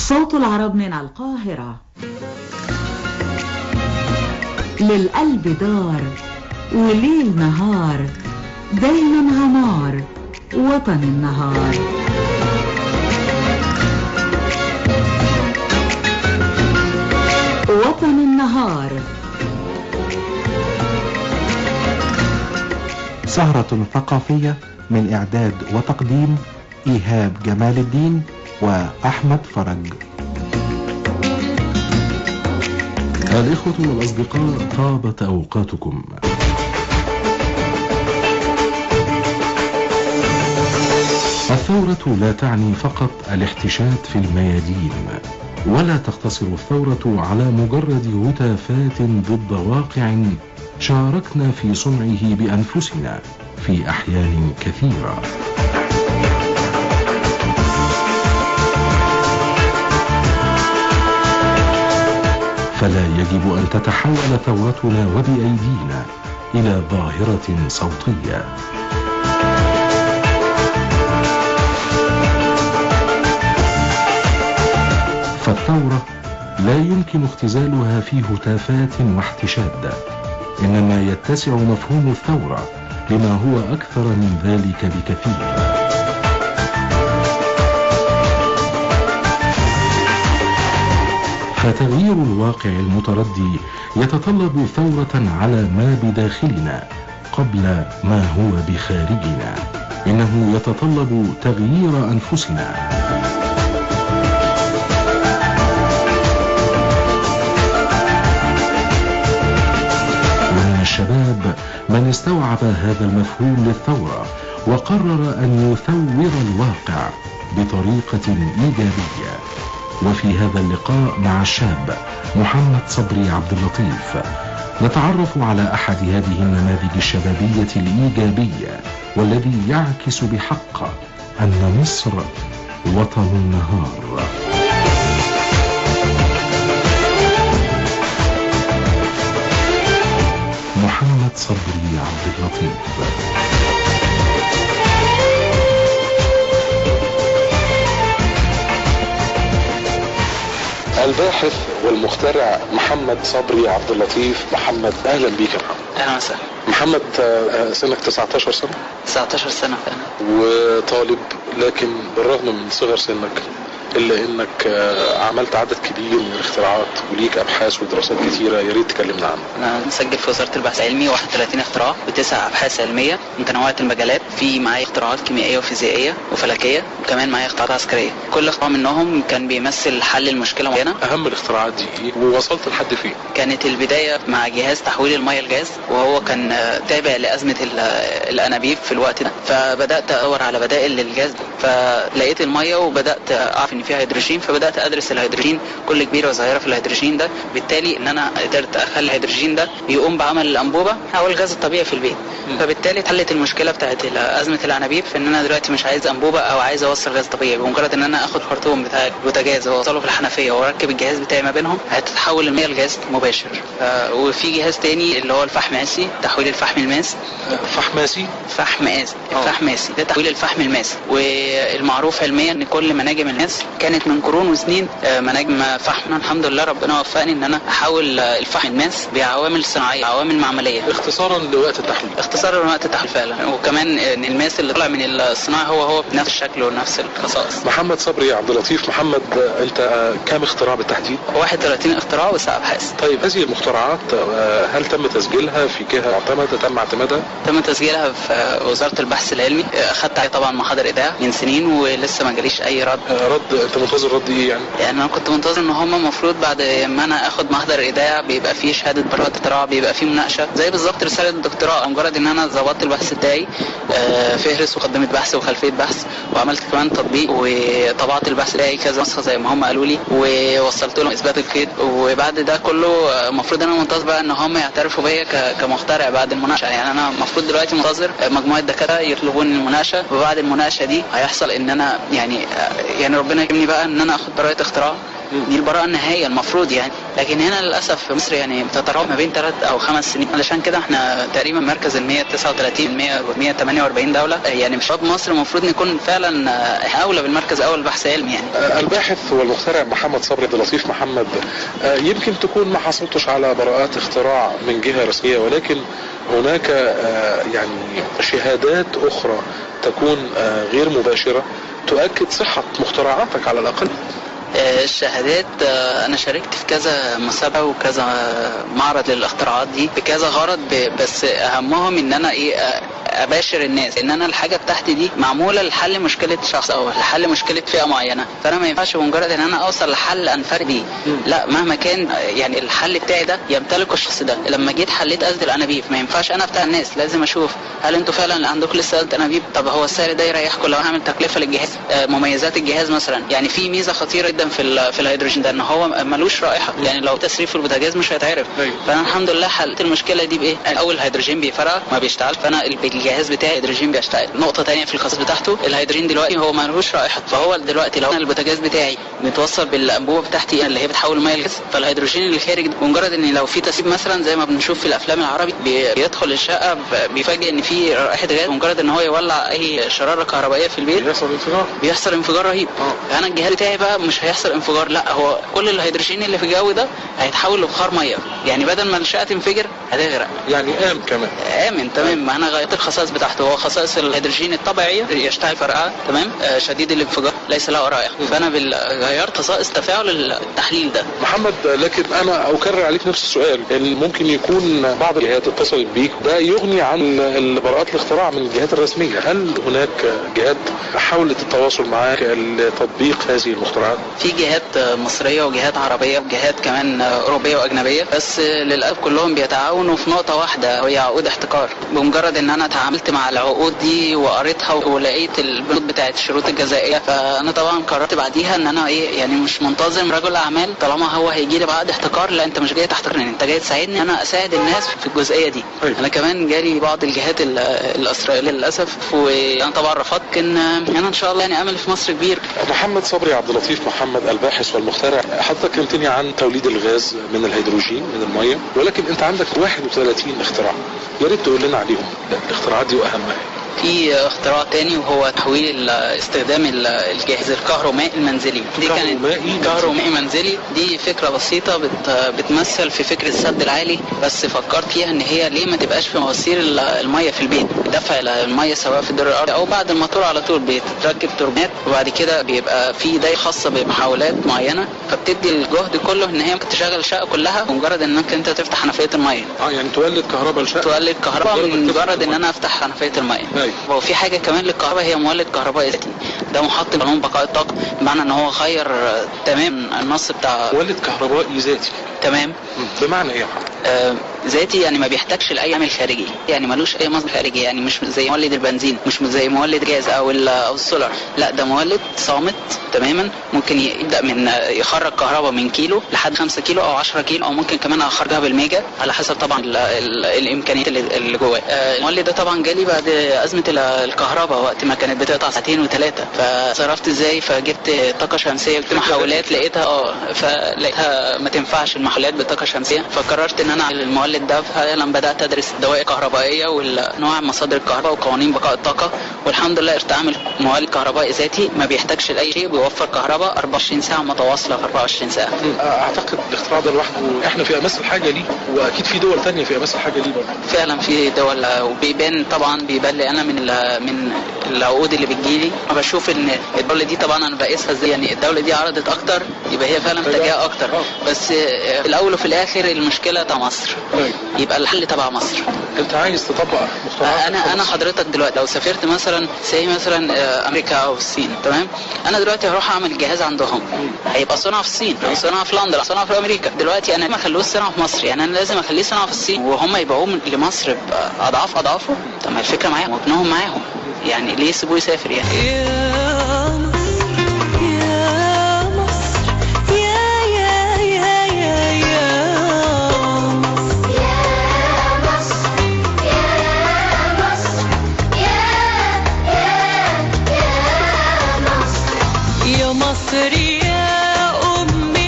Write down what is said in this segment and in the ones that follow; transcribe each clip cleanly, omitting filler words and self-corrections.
صوت العرب من القاهرة. للقلب دار وليل نهار، دايما عمار وطن النهار. وطن النهار، سهرة ثقافية من إعداد وتقديم إيهاب جمال الدين وأحمد فرج. الإخوة والأصدقاء، طابت أوقاتكم. الثورة لا تعني فقط الاحتشاد في الميادين، ولا تقتصر الثورة على مجرد هتافات ضد واقع شاركنا في صنعه بأنفسنا في أحيان كثيرة. فلا يجب أن تتحول ثورتنا وبأيدينا إلى ظاهرة صوتية. فالثورة لا يمكن اختزالها في هتافات واحتشاد، إنما يتسع مفهوم الثورة لما هو أكثر من ذلك بكثير. فتغيير الواقع المتردي يتطلب ثورة على ما بداخلنا قبل ما هو بخارجنا. إنه يتطلب تغيير أنفسنا. ومن الشباب من استوعب هذا المفهوم للثورة وقرر أن يثور الواقع بطريقة إيجابية. وفي هذا اللقاء مع الشاب محمد صبري عبد اللطيف نتعرف على أحد هذه النماذج الشبابية الإيجابية، والذي يعكس بحق أن مصر وطن النهار. محمد صبري عبد اللطيف. الباحث والمخترع محمد صبري عبد اللطيف. محمد، اهلا بيك يا محمد. اهلا وسهلا. محمد، سنك 19 سنة؟ 19 سنة فعلا. وطالب، لكن بالرغم من صغر سنك الا انك عملت عدد كبير من الاختراعات وليك ابحاث ودراسات كثيرة. يا ريت تكلمنا عنها. انا مسجل في وزارة البحث العلمي 31 اختراع و9 ابحاث علمية متنوعة المجالات. في معايا اختراعات كيميائية وفيزيائية وفلكية، وكمان معايا اختراعات عسكرية. كل اختراع منهم كان بيمثل حل المشكلة معينة. اهم الاختراعات دي ايه ووصلت لحد فين؟ كانت البداية مع جهاز تحويل المياه الجاز، وهو كان تابع لأزمة الأنابيب في الوقت ده. فبدأت أدور على بدائل للجاز، فلقيت المية وبدأت أعرف إن فيها هيدروجين، فبدأت أدرس الهيدروجين كل كبيرة وصغيرة في الهيدروجين ده. بالتالي إن أنا قدرت أخلي الهيدروجين ده يقوم بعمل الأنبوبة أو الغاز الطبيعي في البيت. فبالتالي اتحلت المشكلة بتاعت أزمة الأنابيب، في إن أنا دلوقتي مش عايز أنبوبة أو عايز أوصل غاز طبيعي. بمجرد إن أنا آخد خرطوم بتاع البوتاجاز وأوصله في الحنفية وأركب الجهاز بتاعي ما بينهم، هتتحول المياه لغاز مباشر. وفي جهاز تاني اللي هو الفحم ماسي، تحويل الفحم الماس. فحم ماسي ده تحويل الفحم الماس. والمعروف علميا ان كل مناجم الماس كانت من قرون وسنين مناجم فحم. الحمد لله ربنا وفقني ان انا احول الفحم الماس بعوامل صناعيه، عوامل معمليه، اختصارا لوقت التحويل. اختصارا لوقت التحويل فعلا. وكمان ان الماس اللي طلع من الصناعه هو بنفس الشكل ونفس الخصائص. محمد صبري عبد اللطيف. محمد، انت كام اختراع بالتحديد؟ 31 اختراع و9 ابحاث. طيب، هذه المخترعات هل تم تسجيلها في جهه معتمده؟ تم اعتمادها؟ تم تسجيلها في وزاره البحث العلمي. اخدت عليه طبعا محاضر اذاعه من سنين ولسه ما جاليش اي رد. انت منتظر رد ايه يعني؟ انا كنت منتظر ان هم المفروض بعد ما انا اخد محضر اذاعه بيبقى فيه شهاده براءه اختراع، بيبقى فيه مناقشه زي بالظبط رساله الدكتوراه. مجرد ان انا ظبطت البحث بتاعي، فهرس وقدمه بحث وخلفيه بحث، وعملت كمان تطبيق وطبعت البحث بتاعي كذا نسخه زي ما هم قالوا لي، ووصلت لهم اثبات القيد. وبعد ده كله المفروض انا منتظر بقى ان هم يعترفوا بيا كمخترع بعد المناقشه. يعني انا المفروض دلوقتي منتظر مجموعه دكاتره يطلبوني المناقشه، وبعد المناقشه دي هيحصل ان انا يعني ربنا يكرمني بقى ان انا اخد براءه اختراع دي البراءة النهائية المفروض يعني. لكن هنا للأسف في مصر يعني بتتراوح ما بين 3 أو 5 سنين. علشان كده احنا تقريبا مركز ال 139 148 دولة يعني. مش مصر المفروض نكون فعلا أولى بالمركز أول بحث علمي يعني. الباحث والمخترع محمد صبري عبد اللطيف محمد، يمكن تكون ما حصلتش على براءات اختراع من جهة رسمية، ولكن هناك يعني شهادات أخرى تكون غير مباشرة تؤكد صحة مخترعاتك على الأقل. الشهادات انا شاركت في كذا مسابقه وكذا معرض للاختراعات دي بكذا غرض، بس اهمهم ان انا اباشر الناس ان انا الحاجه بتاعتي دي معموله لحل مشكله شخص او لحل مشكله فئه معينه. فانا ما ينفعش بمجرد ان انا اوصل لحل انفرد بيه، لا مهما كان يعني الحل بتاعي ده يمتلكه الشخص ده. لما جيت حليت ازمه الانابيب ما ينفعش انا بتاع الناس، لازم اشوف هل انتوا فعلا عندكم لسه ازمه انابيب؟ طب هو السعر ده يريحكم لو هعمل تكلفه للجهاز؟ مميزات الجهاز مثلا يعني في ميزه خطيره جدا في الهيدروجين ده ان هو ملوش رائحه، يعني لو تسريب في البوتاجاز مش هيتعرف. فانا الحمد لله حلت المشكله دي بايه؟ اول الهيدروجين بيفرقع ما بيشتغل، فانا الجهاز بتاعي الهيدروجين بيشتغل. نقطه ثانيه في الخصائص بتاعته، الهيدروجين دلوقتي هو ملوش رائحه، فهو دلوقتي لو انا البوتاجاز بتاعي متوصل بالانبوبه بتاعتي اللي هي بتحول الميه لغاز، فالهيدروجين اللي خارج بمجرد ان لو في تسريب مثلا زي ما بنشوف في الافلام العربي بيدخل الشقه بيفاجئ ان في رائحه غاز، بمجرد ان هو يولع اي شراره كهربائيه في البيت بيحصل انفجار رهيب. انا الجهاز بتاعي بقى مش هيحصل انفجار، لا هو كل الهيدروجين اللي في الجو ده هيتحول لبخار ميه، يعني بدل ما الشقه تنفجر هتغرق. يعني آمن كمان. آمن تمام. ما انا غيرت الخصائص بتاعته، هو خصائص الهيدروجين الطبيعيه يشتعل فرقعه تمام، شديد الانفجار ليس له رائحه، فانا غيرت خصائص تفاعل التحليل ده. محمد، لكن انا اكرر عليك نفس السؤال، اللي ممكن يكون بعض الجهات اتصلت بيك ده يغني عن براءات الاختراع من الجهات الرسميه، هل هناك جهات حاولت التواصل معك لتطبيق هذه المخترعات؟ في جهات مصريه وجهات عربيه وجهات كمان اوروبيه واجنبيه، بس للاسف كلهم بيتعاونوا في نقطه واحده وهي عقود احتكار. بمجرد ان انا تعاملت مع العقود دي وقريتها ولقيت البنود بتاعت الشروط الجزائيه، فانا طبعا قررت بعديها ان انا يعني مش منتظم رجل اعمال طالما هو هيجي لي بعقد احتكار، لا انت مش جاي تحتكرني، انت جاي تساعدني انا اساعد الناس في الجزئيه دي. انا كمان جالي بعض الجهات الاسرائيليه للاسف، وانا طبعا رفضت. انا ان شاء الله يعني امل في مصر كبير. محمد صبري عبد اللطيف محمد الباحث والمخترع، حضرتك كلمتني عن توليد الغاز من الهيدروجين من الميه، ولكن انت عندك 31 اختراع، يا ريت تقول لنا عليهم الاختراعات دي واهمها. في اختراع تاني وهو تحويل استخدام الجهاز الكهرومائي المنزلي. دي كانت كهرومائي منزلي، دي فكرة بسيطة بتمثل في فكرة السد العالي، بس فكرت فيها ان هي ليه ما تبقاش في مواسير المية في البيت، دفع المية سواء في الدور الارضي او بعد الموتور على طول بتركب توربينات، وبعد كده بيبقى في دايره خاصة بمحاولات معينة، فبتدي الجهد كله ان هي ممكن تشغل الشقة كلها بمجرد انك انت تفتح حنفية المية. يعني تولد كهرباء الشقة، تولد كهرباء من مجرد ان انا افتح حنفية المية. وفي حاجة كمان للكهرباء هي مولد كهربائي ذاتي، ده محط قانون بقاء الطاقة، بمعنى ان هو غير تمام النص بتاع مولد كهربائي ذاتي. تمام. بمعنى ايه يا محمد؟ ذاتي يعني ما بيحتاجش لاي عامل خارجي، يعني ملوش اي مصدر خارجي، يعني مش زي مولد البنزين، مش زي مولد جاز او السولار، لا ده مولد صامت تماما، ممكن يبدا من يخرج كهرباء من كيلو لحد 5 كيلو او 10 كيلو، او ممكن كمان اخرجها بالميجا على حسب طبعا الامكانيات اللي جواه. المولد ده طبعا جالي بعد ازمه الكهرباء، وقت ما كانت بتقطع ساعتين و3، فصرفت ازاي؟ فجبت طاقه شمسيه، جبت محولات لقيتها لقيتها ما تنفعش المحولات بالطاقه الشمسيه، فقررت ان انا اعمل المولد ده. فعلا بدات ادرس الدوائر الكهربائيه والنوع مصادر الكهرباء وقوانين بقاء الطاقه، والحمد لله قدرت اعمل مولد كهربائي ذاتي ما بيحتاجش لاي شيء، بيوفر كهرباء 24 ساعه متواصله في 24 ساعه. اعتقد الاختراع ده لوحده احنا في امس الحاجه ليه، واكيد في دول ثانيه في امس الحاجه ليه برضه. فعلا في دول، وبيبان طبعا لي انا من العقود اللي بتجيلي، بشوف ان الدوله دي طبعا انا بقيسها ازاي، يعني الدوله دي عرضت اكتر يبقى هي فعلا محتاجاها اكتر، بس في الاول وفي الاخر المشكله تبع مصر، يبقى الحل تبع مصر. انت عايز تطبق مخترعات؟ انا حضرتك دلوقتي لو سافرت مثلا امريكا او الصين، تمام، انا دلوقتي هروح اعمل جهاز عندهم، هيبقى صنع في الصين او صنع في لندن او صنع في امريكا. دلوقتي انا ما اخلوش صنع في مصر، يعني انا لازم اخليه صنع في الصين وهم يبيعوه لمصر اضعافه. طب ما الفكره معاهم وابنهم معاهم، يعني ليه يسيبوه يسافر يعني؟ مصر يا أمي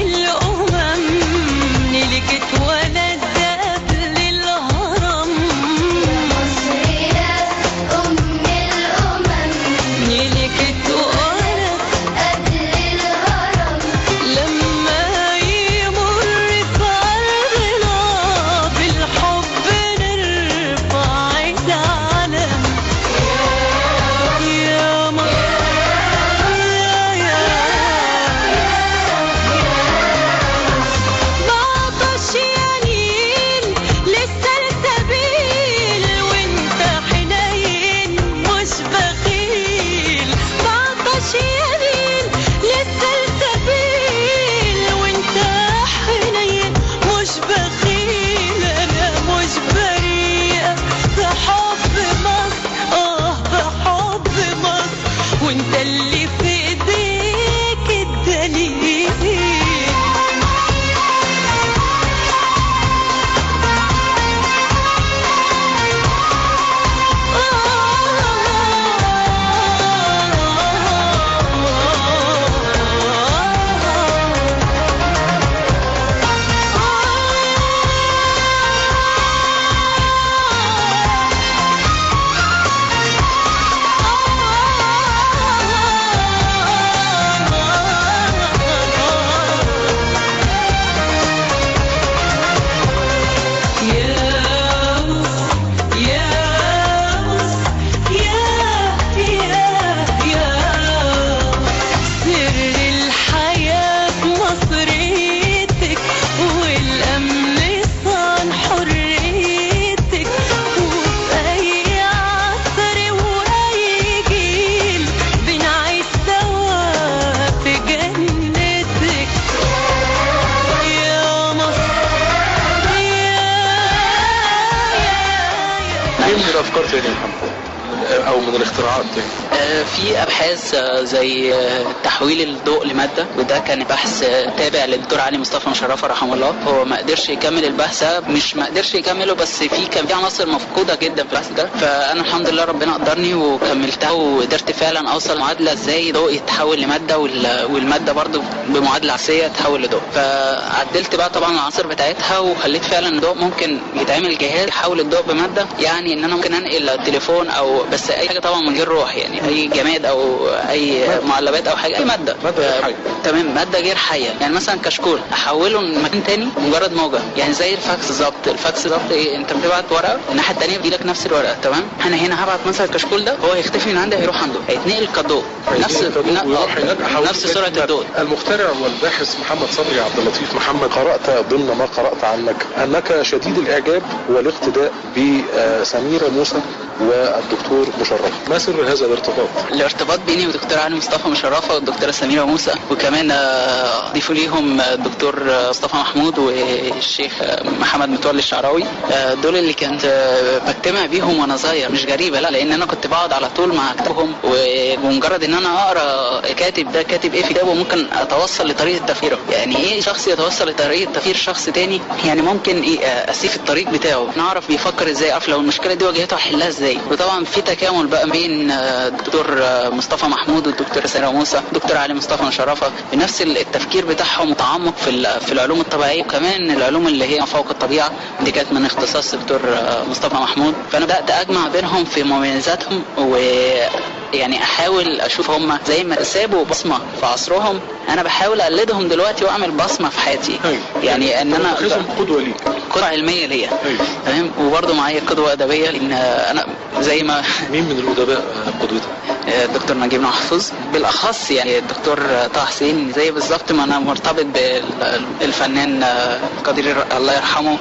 الابتكار تاني يا محمد او من الاختراعات تاني؟ في ابحاث زي تحويل الضوء لماده، وده كان بحث تابع للدكتور علي مصطفى مشرفه رحمه الله. هو ما قدرش يكمل البحث، مش ما قدرش يكمله، بس كان في عناصر مفقوده جدا في البحث ده. فانا الحمد لله ربنا قدرني وكملتها، وقدرت فعلا اوصل معادله ازاي ضوء يتحول لماده والماده برضو بمعادله عكسيه تتحول لضوء. فعدلت بقى طبعا العناصر بتاعتها وخليت فعلا الضوء ممكن يتعمل جهاز يحول الضوء بماده، يعني ان انا ممكن انقل التليفون او بس اي حاجه طبعا من غير روح، يعني اي جماد او اي معلبات او حاجه، اي ماده حية. تمام، ماده غير حيه. يعني مثلا كشكول احوله لمكان تاني مجرد موجه، يعني زي الفاكس بالظبط. الفاكس بالظبط ايه، انت بتبعت ورقه الناحيه الثانيه بيجيلك نفس الورقه، تمام. انا هنا هبعت مثلا الكشكول ده، هو هيختفي من عندي هيروح عنده، هيتنقل كضوء نفس سرعه الضوء. المخترع والباحث محمد صبري عبد اللطيف محمد، قرات ضمن ما قرات عنك انك شديد الاعجاب والاقتداء بسميرة موسى والدكتور مشرف. ما سر هذا الارتباط بيني والدكتور علي مصطفى مشرفه والدكتوره سميرة موسى، وكمان ضيفوا ليهم الدكتور مصطفى محمود والشيخ محمد متولي الشعراوي. دول اللي كنت بجتمع بيهم وانا صغير، مش غريبه لا، لان انا كنت بقعد على طول مع كتابهم، ومجرد ان انا اقرا الكاتب ده كاتب ايه في كتابه ممكن اتوصل لطريقه تفكيره. يعني ايه شخص يتوصل لطريقه تفكير شخص تاني، يعني ممكن ايه اسيف الطريق بتاعه، نعرف بيفكر ازاي، اعرف لو المشكله دي واجهته احلها ازاي. وطبعا في تكامل بقى بين الدكتور مصطفى محمود والدكتور سميرة موسى والدكتور علي مصطفى مشرفه، بنفس التفكير بتاعهم متعمق في العلوم الطبيعيه، وكمان العلوم اللي هي فوق الطبيعه، دي كانت من اختصاص الدكتور مصطفى محمود. فانا بدات اجمع بينهم في مميزاتهم، ويعني احاول اشوف هم زي ما سابوا بصمه في عصرهم، انا بحاول اقلدهم دلوقتي واعمل بصمه في حياتي. يعني ان انا قدوه ليك، قدوه علميه ليا، تمام. وبرضه معايا قدوه ادبيه، لان انا زي ما مين من الادباء قدوتك؟ الدكتور نجيب محفوظ بالاخص، يعني الدكتور طه حسين، زي بالظبط ما انا مرتبط بالفنان قدير الله يرحمه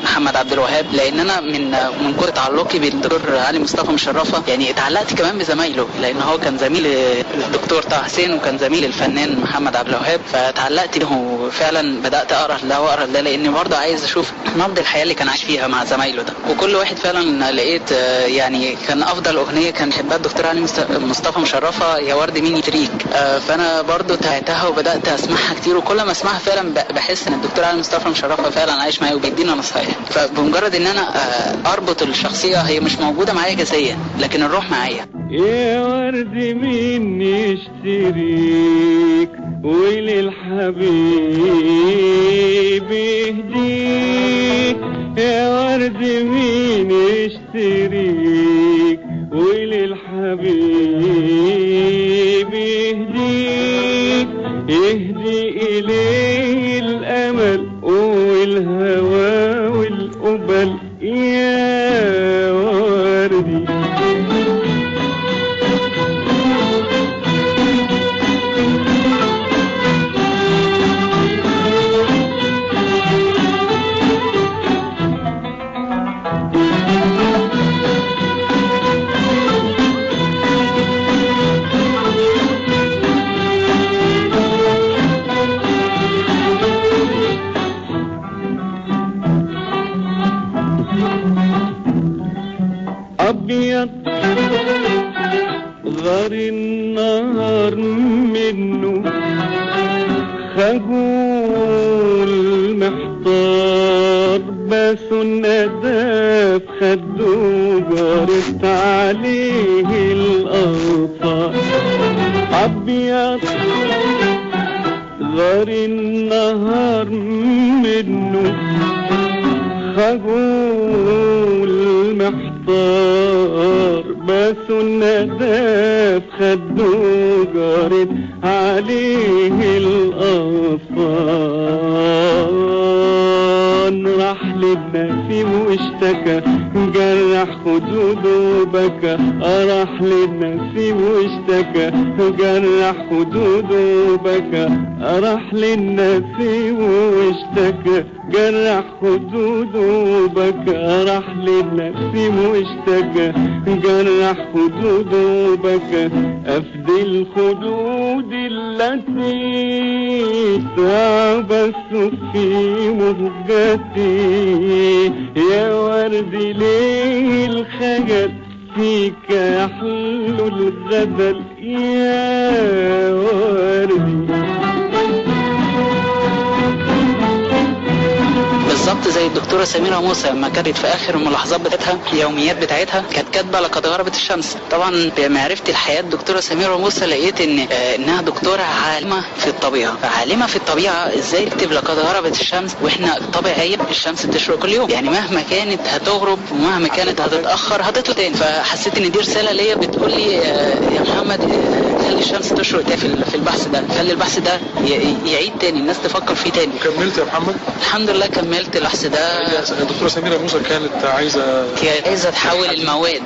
محمد عبد الوهاب، لان انا من كتر تعلقي بالدكتور علي مصطفى مشرفه يعني اتعلقت كمان بزمايله، لان هو كان زميل الدكتور طه حسين وكان زميل الفنان محمد عبد الوهاب، فتعلقت به وفعلا بدات اقرا ده لاني برضه عايز اشوف نبض الحياه اللي كان عايش فيها مع زمايله ده. وكل واحد فعلا لقيت يعني كان افضل اغنيه كان يحبها الدكتور علي مصطفى مشرفه يا ورد مين يتريك، فانا برضو تابعتها وبدات اسمعها كتير، وكل ما اسمعها فعلا بحس ان الدكتور علي مصطفى مشرفه فعلا عايش معايا وبيدينا نصايح. فبمجرد ان انا اربط الشخصيه، هي مش موجوده معايا جسديا لكن الروح معايا. يا ورد مين يشتريك وللحبيب يهديك، يا ورد مين يشتريك وللحبيب يهديك، يهدي إليه الأمل والهوى والقبل يا وردي. أبيض غار النهار منه، خجول محتار بس الندى في خده جارت عليه الأوطار. أبيض غار النهار منه، خجول محتار بس الندى في خده جارت عليه الأغصان. راح للنسيم واشتكى جرح خدوده وبكى، راح للنسيم واشتكى جرح خدوده وبكى، راح للنسيم واشتكى جرح خدوده وبكى، راح للنسيم واشتكى جرح خدوده وبكى. أفدي الخدود التي يتعبث في مهجتي. يا ورد ليه الخجل فيك يحلو الغزل يا وردي. بالظبط زي الدكتوره سميره موسى لما كانت في اخر الملاحظات بتاعتها اليوميات بتاعتها كانت كاتبه لقد غربت الشمس. طبعا بمعرفتي الحياه الدكتوره سميره موسى لقيت انها دكتوره عالمه في الطبيعه. فعالمه في الطبيعه ازاي تكتب لقد غربت الشمس واحنا طبيعيا الشمس بتشرق كل يوم، يعني مهما كانت هتغرب ومهما كانت هتتاخر هتطلع تاني. فحسيت ان دي رساله ليا بتقول لي يا محمد خلي الشمس تشرق تاني في البحث ده، خلي البحث ده يعيد تاني، الناس تفكر فيه تاني. وكملت يا محمد؟ الحمد لله كملت البحث ده. الدكتوره سميره موسى كانت عايزه تحول المواد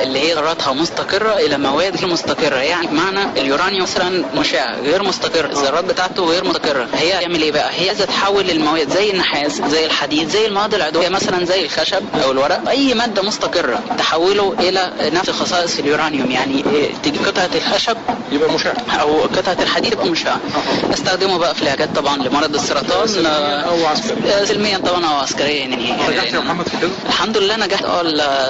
اللي هي ذراتها مستقره الى مواد غير مستقره. يعني بمعنى اليورانيوم مثلا مشع غير مستقر، الذرات بتاعته غير مستقره. هي تعمل ايه بقى؟ هي عايزه تحول المواد زي النحاس زي الحديد زي المواد العضويه مثلا زي الخشب او الورق، اي ماده مستقره تحوله الى نفس خصائص اليورانيوم. يعني تيجي قطعه الخشب يبقى مشع او قطعه الحديد يبقى مشع. استخدمه بقى في العلاجات طبعا لمرض السرطان او عسكري سلميا طبعا او عسكريا. يعني نجحت يا محمد في كده؟ الحمد لله نجحت.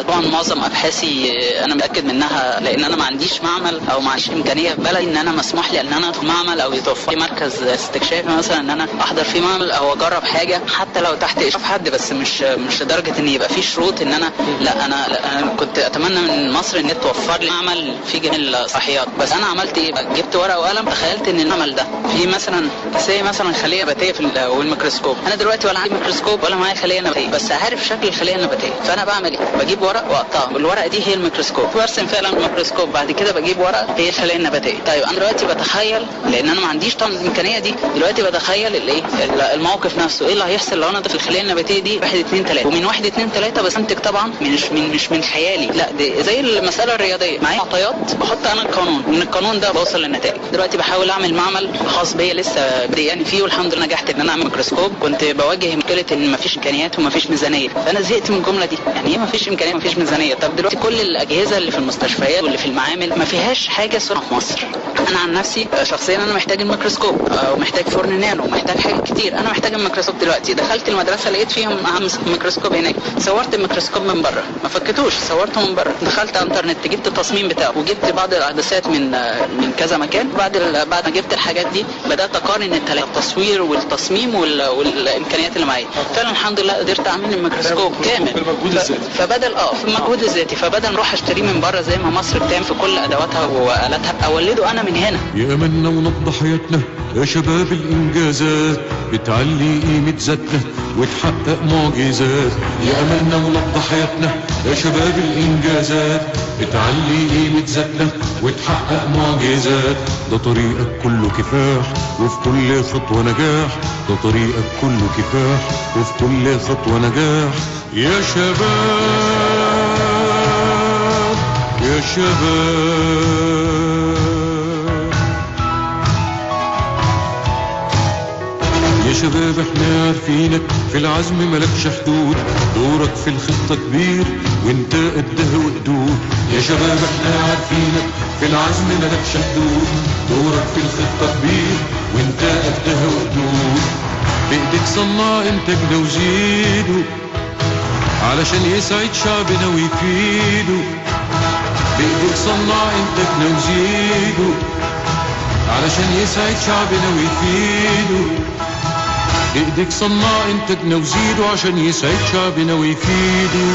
طبعا معظم ابحاثي انا متاكد منها لان انا ما عنديش معمل او ما عنديش امكانيه في بلدي ان انا مسموح لي ان انا ادخل معمل او يتوفر لي مركز استكشافي مثلا ان انا احضر فيه معمل او اجرب حاجه حتى لو تحت اشراف حد، بس مش لدرجه ان يبقى في شروط ان انا انا كنت اتمنى من مصر ان توفر لي معمل في جميع الصلاحيات. بس انا عملت ايه؟ جبت ورقه وقلم، تخيلت ان المعمل ده في مثلا خليه نباتيه في والميكروسكوب. انا دلوقتي ولا عندي ميكروسكوب ولا معايا خليه نباتيه، بس عارف شكل الخليه النباتيه. فانا بعمل ايه؟ بجيب ورق واقطعه، والورقه دي هي الميكروسكوب، وارسم فعلا الميكروسكوب. بعد كده بجيب ورقه هي الخليه النباتيه. طيب انا دلوقتي بتخيل، لان انا ما عنديش طبعا الامكانيه دي، دلوقتي بتخيل الموقف نفسه ايه اللي هيحصل لو انا في الخليه النباتيه دي 1 2 3 ومن 1 2 3 بستنتج طبعا مش من خيالي، لا دي زي المساله الرياضيه، معايا معطيات بحط انا القانون ومن القانون ده بوصل للنتائج. دلوقتي بحاول اعمل معمل خاص بيا لسه بدياني فيه، والحمد لله نجحت ان انا اعمل ميكروسكوب. كنت بواجه مشكله ان مفيش امكانيات ومفيش ميزانيه، فانا زهقت من الجمله دي. يعني ايه مفيش امكانيات ومفيش ميزانيه؟ طب دلوقتي كل الاجهزه اللي في المستشفيات واللي في المعامل ما فيهاش حاجه صنع في مصر. انا عن نفسي شخصيا انا محتاج الميكروسكوب ومحتاج فرن نانو ومحتاج حاجات كتير. انا محتاج الميكروسكوب دلوقتي. دخلت المدرسه لقيت فيهم ميكروسكوب هناك، صورت الميكروسكوب من بره، ما فكتوش، صورته من بره. دخلت على الانترنت جبت التصميم بتاعه وجبت بعض العدسات من كذا مكان. بعد ما جبت الحاجات دي بدات اقارن التصوير والتصميم والامكانيات اللي معايا. فعلا الحمد لله قدرت اعمل الميكروسكوب كامل بالمجهود الذاتي. فبدل في المجهود الذاتي، فبدل نروح اشتريه من بره زي ما مصر بتعمل في كل ادواتها والاتها، اولده انا من هنا. يا املنا ونبض حياتنا يا شباب، الانجازات بتعلي قيمه ذاتنا وتحقق معجزات. يا املنا ونبض حياتنا يا شباب، الانجازات بتعلي قيمه ذاتنا وتحقق معجزات. ده طريقك كله كفاح وفي كل خطوه نجاح، ده طريقك كله كفاح وفي كل خطوه نجاح. يا شباب يا شباب يا شباب، احنا عارفينك في العزم ملكش حدود، دورك في الخطة كبير وانت قدها وقدود. يا شباب احنا عارفينك في العزم ملكش حدود، دورك في الخطة كبير وانت قدها وقدود. بايدك صنع انتاجنا وزيده علشان يسعد شعبنا ويفيده. بايدك صنع انتاجنا وزيده علشان يسعد شعبنا ويفيده. بايدك صنع انتاجنا وزيده عشان يسعد شعبنا ويفيده.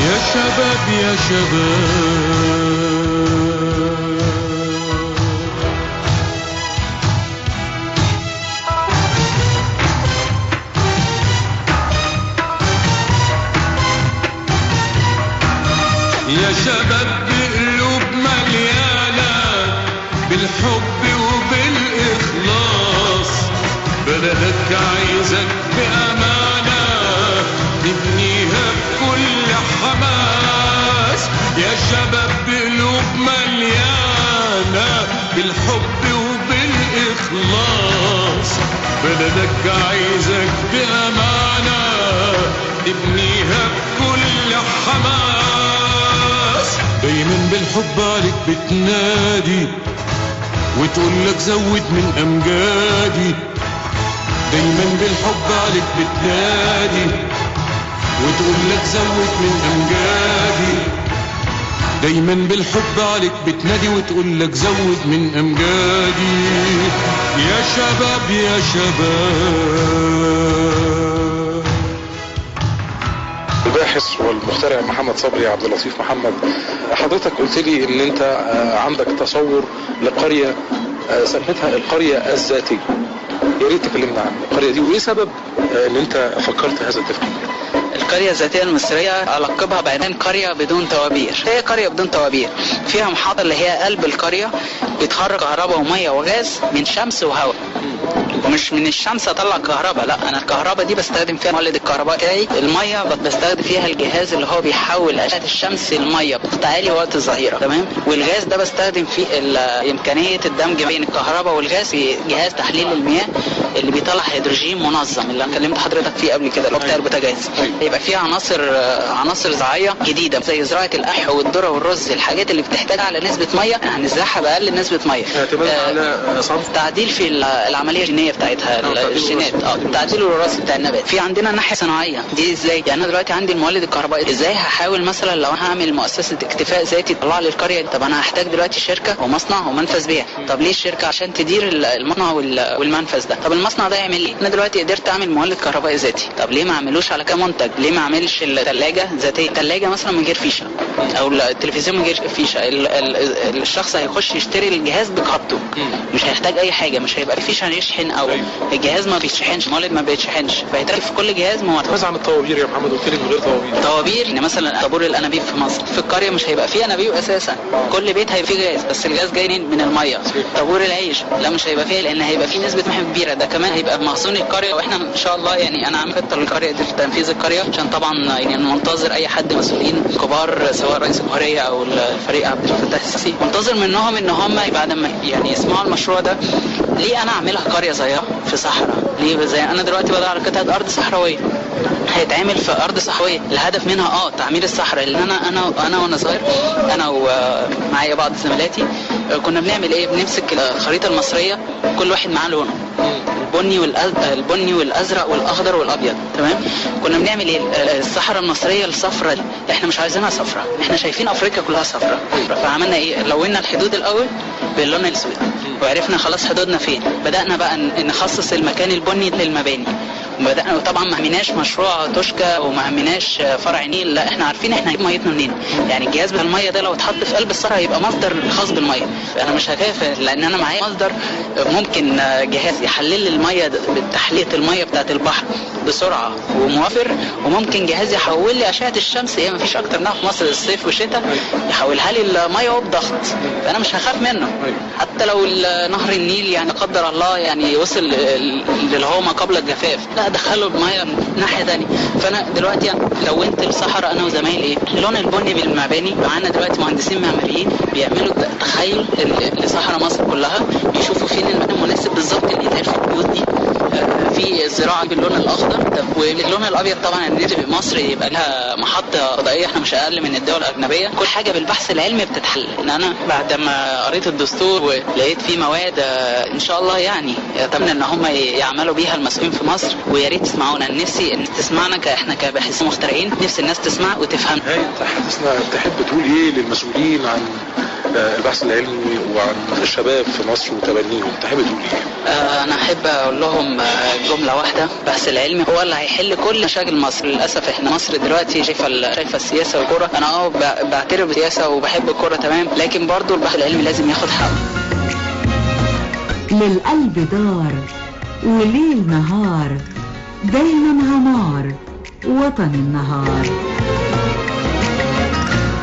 يا شباب يا شباب يا شباب بقلوب مليانة بالحب وبالإخلاص، بلدك عايزك بأمانة تبنيها بكل حماس. يا شباب بقلوب مليانة بالحب وبالإخلاص، بلدك عايزك بأمانة تبنيها بكل حماس. دايما بالحب عليك بتنادي وتقول لك زود من امجادي، دايما بالحب عليك بتنادي وتقول لك زود من امجادي، دايما بالحب عليك بتنادي وتقول لك زود من امجادي. يا شباب يا شباب. الباحث والمخترع محمد صبري عبد اللطيف محمد، حضرتك قلت لي ان انت عندك تصور لقرية سميتها القرية الذاتية. يا ريت تكلمنا عن القرية دي وايه سبب ان انت فكرت هذا التفكير؟ القرية الذاتية المصرية ألقبها بعنوان قرية بدون توابير. هي قرية بدون توابير، فيها محطة اللي هي قلب القرية بتخرج كهرباء ومية وغاز من شمس وهواء، ومش من الشمس اطلع كهرباء، لا، انا الكهرباء دي بستخدم فيها مولد الكهرباء بتاعي. الميه بستخدم فيها الجهاز اللي هو بيحول اشعه الشمس للميه بضغط عالي وقت الظهيره، تمام. والغاز ده بستخدم فيه امكانيه الدمج بين الكهرباء والغاز في جهاز تحليل المياه اللي بيطلع هيدروجين منظم اللي انا كلمت حضرتك فيه قبل كده اللي هو بتاع البوتاجاز. يبقى فيها عناصر زراعيه جديده زي زراعه القمح والذره والرز، الحاجات اللي بتحتاج على نسبه ميه هنزرعها باقل نسبه ميه. على تعديل في العمليه الجينيه بتاعتها، الجينات، التعديل الوراثي بتاع النبات. في عندنا الناحيه الصناعيه دي ازاي؟ يعني انا دلوقتي عندي المولد الكهربائي، ازاي هحاول مثلا لو انا هعمل مؤسسه اكتفاء ذاتي تطلع لي القريه؟ طب انا هحتاج دلوقتي شركه ومصنع ومنفذ بيع. طب ليه الشركه؟ عشان تدير المصنع والمنفذ ده. طب المصنع ده يعمل ايه؟ انا دلوقتي قدرت اعمل مولد كهربائي ذاتي، طب ليه ما اعملوش على كام منتج؟ ليه ما اعملش الثلاجه ذاتيه؟ الثلاجه مثلا من غير فيشه او التلفزيون من غير فيشه، الشخص هيخش يشتري الجهاز بكهربته، مش هيحتاج اي حاجه، مش هيبقى في فيشه يشحن او الجهاز ما بيتشحنش، المولد ما بيتشحنش، فهيتركب في كل جهاز مواتر. عن الطوابير يا محمد، قلت لي من غير طوابير يعني مثلا طابور الانابيب في مصر، في القريه مش هيبقى فيه انابيب اساسا، كل بيت هيبقى فيه غاز، بس الغاز جاي من الميه. طابور العيش لا مش هيبقى فيه، لان هيبقى فيه نسبه ملح كبيره، ده كمان هيبقى مخزون القريه. واحنا ان شاء الله يعني انا عامل خطه للقريه دي في تنفيذ القريه، عشان طبعا يعني منتظر اي حد مسؤولين كبار سواء رئيس الجمهوريه او الفريق عبد الفتاح السيسي، منتظر منهم ان هم بعد ما يعني يسمعوا المشروع ده. ليه انا اعملها قريه صغيره في صحراء؟ ليه؟ زي انا دلوقتي بدور على قطعه ارض صحراويه هيتعمل في ارض صحراويه، الهدف منها تعمير الصحراء. لان انا وانا صغير انا ومعايا بعض زملاتي كنا بنعمل ايه؟ بنمسك الخريطه المصريه كل واحد معاه لونه، البني والازرق والاخضر والابيض، تمام. كنا بنعمل ايه؟ الصحراء المصريه الصفراء دي احنا مش عايزينها صفراء، احنا شايفين افريقيا كلها صفراء، فعملنا ايه؟ لونا الحدود الاول باللون الاسود وعرفنا خلاص حدودنا فين. بدانا بقى نخصص المكان البني للمباني، وبدانا طبعا ما همناش مشروع توشكا وما همناش فرع نيل، لا احنا عارفين احنا هنجيب ميتنا منين. يعني الجهاز بتاع الميه ده لو اتحط في قلب الصحراء هيبقى مصدر خاص بالميه، انا مش هخاف لان انا معايا مصدر ممكن جهاز يحلل لي الميه بتحليه الميه بتاعت البحر بسرعه وموفر، وممكن جهاز يحول لي اشعه الشمس، هي ما فيش اكتر منها في مصر الصيف والشتاء، يحولها لي الميه وبضغط، فانا مش هخاف منه. حتى لو نهر النيل يعني قدر الله يعني وصل اللي هو ما قبل الجفاف، لا دخله بميه ناحيه ثانيه. فانا دلوقتي يعني لونت الصحراء انا وزمايلي ايه؟ اللون البني بالمباني. معانا دلوقتي مهندسين معماريين بيعملوا تخيل لصحراء مصر كلها، بيشوفوا فين المكان المناسب بالظبط اللي يتعمل في البيوت دي. في الزراعه باللون الاخضر، واللون الابيض طبعا ان مصر يبقى لها محطه فضائيه، احنا مش اقل من الدول الاجنبيه. كل حاجه بالبحث العلمي بتتحل. ان انا بعد ما قريت الدستور ولقيت فيه مواد ان شاء الله يعني اتمنى ان هم يعملوا بيها المسؤولين في مصر، ويا ريت تسمعونا. نفسي ان تسمعنا احنا كباحثين مخترعين، نفسي الناس تسمع وتفهم. تحب تقول ايه للمسؤولين عن البحث العلمي وعن الشباب في مصر وتبنيهم؟ تحب تقول ايه؟ انا احب اقول لهم جمله واحده: البحث العلمي هو اللي هيحل كل مشاكل مصر. للاسف احنا مصر دلوقتي شايفه السياسه والكوره. انا بعترف بالسياسه وبحب الكوره تمام، لكن برضو البحث العلمي لازم ياخد حقه. للقلب دار وليل نهار، دايما عمار وطن النهار.